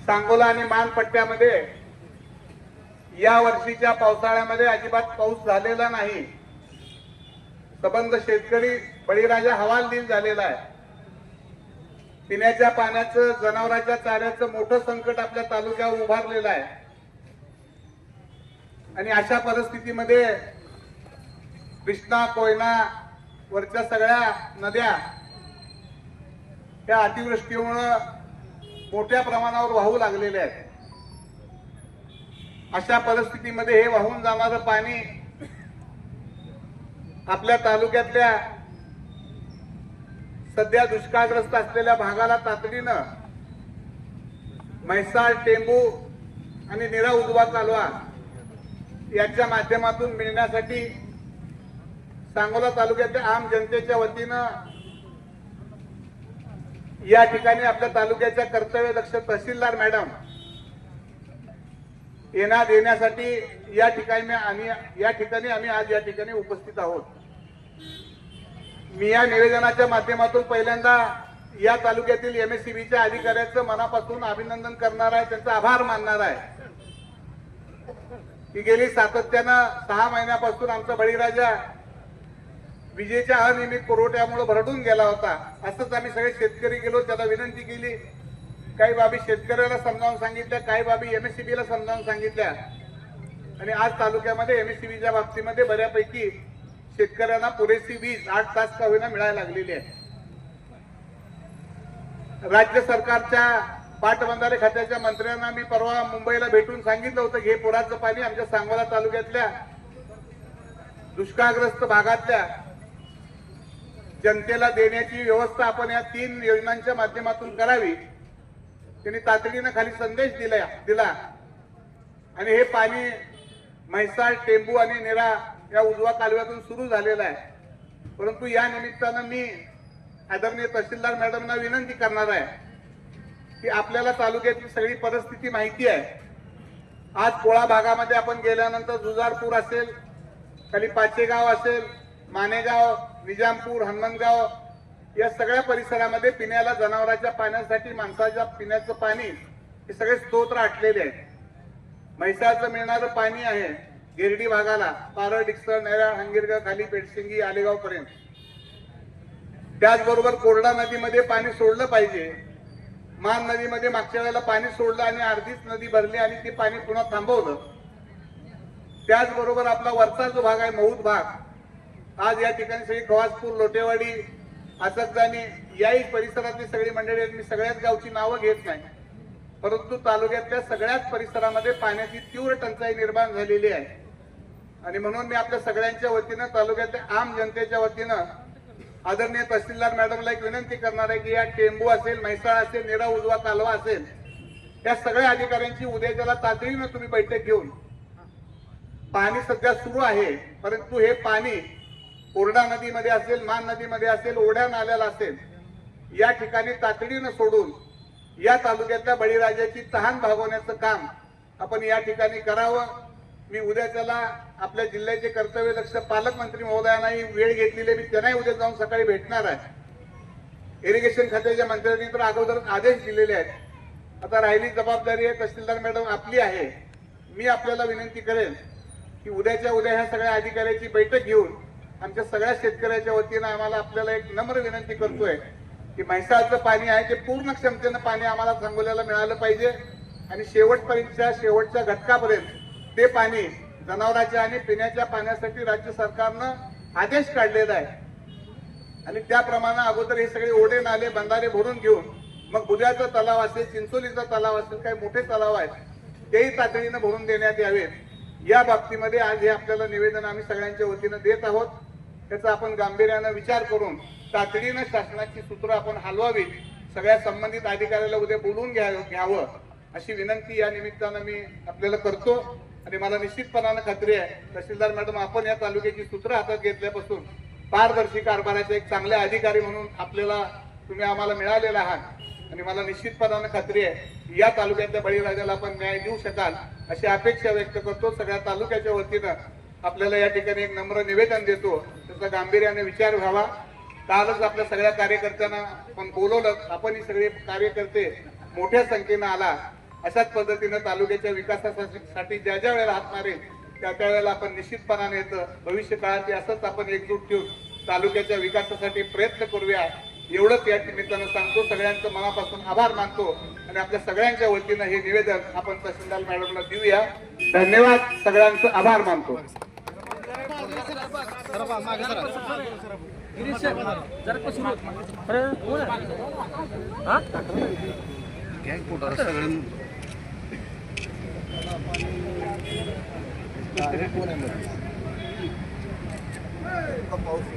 सांगोला आणि मान पट्ट्यामध्ये या वर्षीच्या पावसाळ्यामध्ये अजिबात पाऊस झालेला नाही। संबंध शेतकरी बळीराजा हवालदिल झालेला आहे। पिण्याच्या पाण्याचं, जनावरांच्या चाऱ्याचं मोठं संकट आपल्या तालुक्यावर उभारलेलं आहे। आणि अशा परिस्थितीमध्ये कृष्णा, कोयना वरच्या सगळ्या नद्या त्या अतिवृष्टीमुळे मोठ्या प्रमाणावर वाहू लागलेल्या आहेत। अशा परिस्थितीमध्ये हे वाहून जाणारं पाणी आपल्या तालुक्यातल्या सध्या दुष्काळग्रस्त असलेल्या भागाला तातडीनं म्हैसाळ, टेंबू आणि निरा उजवा कालवा याच्या माध्यमातून मिळण्यासाठी सांगोला तालुक्याच्या आम जनतेच्या वतीनं या ठिकाणी आपल्या तालुक्याच्या कर्तव्यदक्ष तहसीलदार मॅडम येणार देण्यासाठी या ठिकाणी आम्ही आज या ठिकाणी उपस्थित आहोत। मी या निवेदनाच्या माध्यमातून पहिल्यांदा या तालुक्यातील एमएससीबीच्या अधिकाऱ्यांचं मनापासून अभिनंदन करणार आहे, त्यांचा आभार मानणार आहे की गेली सातत्यानं 6 महिन्यापासून आमचा बळीराजा विजेच्या अनियमित पुरवठ्यामुळे भरडून गेला होता। असंच आम्ही सगळे शेतकरी गेलो, त्याला विनंती केली, काही बाबी शेतकऱ्याला समजावून सांगितल्या, काही बाबी एमएससीबीला समजावून सांगितल्या आणि आज तालुक्यामध्ये एमएससीबीच्या बाबतीमध्ये बऱ्यापैकी शेतकऱ्यांना पुरेशी वीज 8 तास का होईना मिळायला लागलेली आहे। राज्य सरकारच्या पाटबंधारे खात्याच्या मंत्र्यांना मी परवा मुंबईला भेटून सांगितलं होतं की हे पुराचं पाणी आमच्या सांगोला तालुक्यातल्या दुष्काळग्रस्त भागातल्या जनतेला देण्याची व्यवस्था आपण या 3 योजनांच्या माध्यमातून करावी। त्यांनी तातडीनं खाली संदेश दिला आणि हे पाणी म्हैसाळ, टेंबू आणि निरा या उजवा कालव्यातून सुरू झालेला आहे। परंतु या निमित्तानं मी आदरणीय तहसीलदार मॅडमना विनंती करणार आहे की आपल्याला तालुक्याची सगळी परिस्थिती माहिती आहे। आज कोळा भागामध्ये आपण गेल्यानंतर जुजारपूर असेल, खाली पाचेगाव असेल, मानेगाव, निजामपूर, हनुमंतगाव या सगळ्या परिसरामध्ये पिण्याला, जनावरांच्या पाण्यासाठी, माणसाच्या पिण्याचं पाणी हे सगळे स्तोत्र आटलेले आहेत। म्हैसाळचं मिळणारं पाणी आहे गिरडी भागाला, पारळ, डिक्सळ, नैरा, हंगिरगा, खाली पेटशिंगी, आलेगाव पर्यंत। त्याचबरोबर कोरडा नदीमध्ये पाणी सोडलं पाहिजे। मान नदीमध्ये मागच्या वेळेला पाणी सोडलं आणि अर्धीच नदी भरली आणि ते पाणी पुन्हा थांबवलं। त्याचबरोबर आपला वरचा जो भाग आहे मौद भाग, आज या ठिकाणी सगळी खवासपूर, लोटेवाडी, आसकदानी याही परिसरातली सगळी मंडळी आहेत। मी सगळ्याच गावची नावं घेत नाही, परंतु तालुक्यातल्या सगळ्याच परिसरामध्ये पाण्याची तीव्र टंचाई निर्माण झालेली आहे। आणि म्हणून मी आपल्या सगळ्यांच्या वतीनं, तालुक्यातल्या आम जनतेच्या वतीनं आदरणीय तहसीलदार मॅडमला एक विनंती करणार आहे की या टेंबू असेल, म्हैसाळ असेल, निरा उजवा कालवा असेल, या सगळ्या अधिकाऱ्यांची उद्या त्याला तातडीनं तुम्ही बैठक घेऊन, पाणी सध्या सुरू आहे परंतु हे पाणी कोरडा नदीमध्ये असेल, मान नदीमध्ये असेल, ओढ्या नाल्याला असेल, या ठिकाणी तातडीनं सोडून या तालुक्यातल्या बळीराजाची तहान भागवण्याचं काम आपण या ठिकाणी करावं। मी उद्या त्याला आपल्या जिल्ह्याचे कर्तव्यदक्ष पालकमंत्री महोदयांनाही वेळ घेतलेली, मी त्यांनाही उद्या जाऊन सकाळी भेटणार आहे। इरिगेशन खात्याच्या मंत्र्यांनी तर अगोदर आदेश दिलेले आहेत। आता राहिली जबाबदारी आहे तहसीलदार मॅडम आपली आहे। मी आपल्याला विनंती करेन की उद्याच्या उद्या ह्या सगळ्या अधिकाऱ्याची बैठक घेऊन आमच्या सगळ्या शेतकऱ्याच्या वतीनं आम्हाला आपल्याला एक नम्र विनंती करतोय की म्हैसाळचं पाणी आहे ते पूर्ण क्षमतेनं पाणी आम्हाला सांगोल्याला मिळालं पाहिजे आणि शेवटच्या घटकापर्यंत ते पाणी जनावरांच्या आणि पिण्याच्या पाण्यासाठी राज्य सरकारनं आदेश काढलेला आहे। आणि त्याप्रमाणे अगोदर हे सगळे ओढे, नाले, बंधारे भरून घेऊन मग बुध्याचा तलाव असेल, चिंचोलीचा तलाव असेल, काही मोठे तलाव आहेत तेही तातडीनं भरून देण्यात यावेत। या बाबतीमध्ये आज हे आपल्याला निवेदन आम्ही सगळ्यांच्या वतीनं देत आहोत। त्याचा आपण गांभीर्यानं विचार करून तातडीनं शासनाची सूत्र आपण हलवावी, सगळ्या संबंधित अधिकाऱ्याला उद्या बोलवून घ्यावं अशी विनंती या निमित्तानं मी आपल्याला करतो। आणि मला निश्चितपणानं खात्री आहे तहसीलदार मॅडम आपण या तालुक्याची सूत्र हातात घेतल्यापासून पारदर्शी कारभाराचे एक चांगले अधिकारी म्हणून आपल्याला तुम्ही आम्हाला मिळालेला आहात आणि मला निश्चितपणानं खात्री आहे या तालुक्यातल्या बळीराजाला आपण न्याय देऊ शकाल अशी अपेक्षा व्यक्त करतो। सगळ्या तालुक्याच्या वतीनं आपल्याला या ठिकाणी एक नम्र निवेदन देतो, त्याचा गांभीर्याने विचार व्हावा। कालच आपल्या सगळ्या कार्यकर्त्यांना आपण बोलवलं, आपण ही सगळे कार्यकर्ते मोठ्या संख्येनं आला अशाच पद्धतीनं तालुक्याच्या विकासासाठी ज्या ज्या वेळेला हात मारेल त्या वेळेला आपण निश्चितपणाने भविष्य काळात असंच आपण एकजूट ठेवून तालुक्याच्या विकासासाठी प्रयत्न करूया एवढंच या निमित्तानं सांगतो. सगळ्यांचं मनापासून आभार मानतो आणि आपल्या सगळ्यांच्या वतीनं हे निवेदन आपण तहसीलदार मॅडमला देऊया. धन्यवाद. सगळ्यांचं आभार मानतो. पाऊस